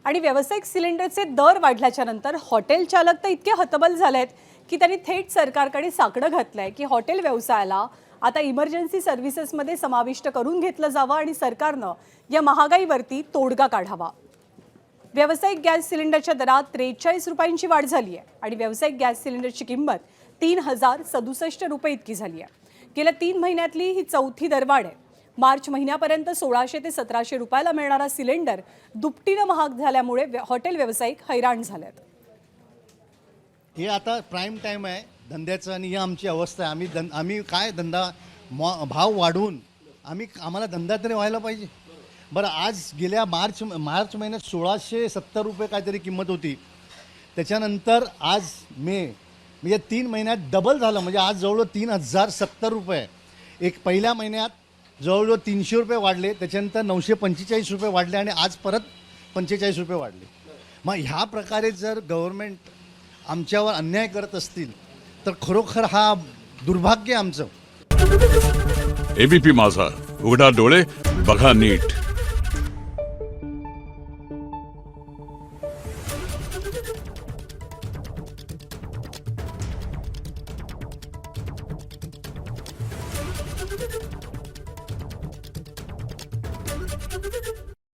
आणि व्यावसायिक सिलेंडरचे दर वाढल्याच्या नंतर हॉटेल चालक तर इतके हतबल झालेत की त्यांनी थेट सरकारकडे साकडं घातलंय की हॉटेल व्यवसायाला आता इमर्जन्सी सर्व्हिसेसमध्ये समाविष्ट करून घेतलं जावं आणि सरकारनं या महागाईवरती तोडगा काढावा। व्यावसायिक गॅस सिलेंडरच्या दरात 43 रुपयांची वाढ झाली आहे आणि व्यावसायिक गॅस सिलेंडरची किंमत 3067 रुपये इतकी झाली आहे। गेल्या 3 महिन्यातली ही चौथी दरवाढ आहे। मार्च महिन्यापर्यंत 1600 ते 1700 रुपयाला मिळणारा सिलेंडर दुपटीनं महाग झाल्यामुळे हॉटेल व्यावसायिक हैराण झालेत। हे आता प्राईम टाईम आहे धंद्याचं आणि ही आमची अवस्था आहे। आम्ही काय धंदा भाव वाढवून आम्हाला धंदा तरी व्हायला पाहिजे। बरं, आज गेल्या मार्च महिन्यात 1670 रुपये काहीतरी किंमत होती, त्याच्यानंतर आज मे म्हणजे 3 महिन्यात डबल झालं, म्हणजे आज जवळजवळ 3070 रुपये। एक पहिल्या महिन्यात जवळजवळ 300 रुपये वाढले, त्याच्यानंतर 945 रुपये वाढले आणि आज परत 45 रुपये वाढले। मग ह्या प्रकारे जर गव्हर्नमेंट आमच्यावर अन्याय करत असतील तर खरोखर हा दुर्भाग्य आमचं। एबीपी माझा, उघडा डोळे बघा नीट।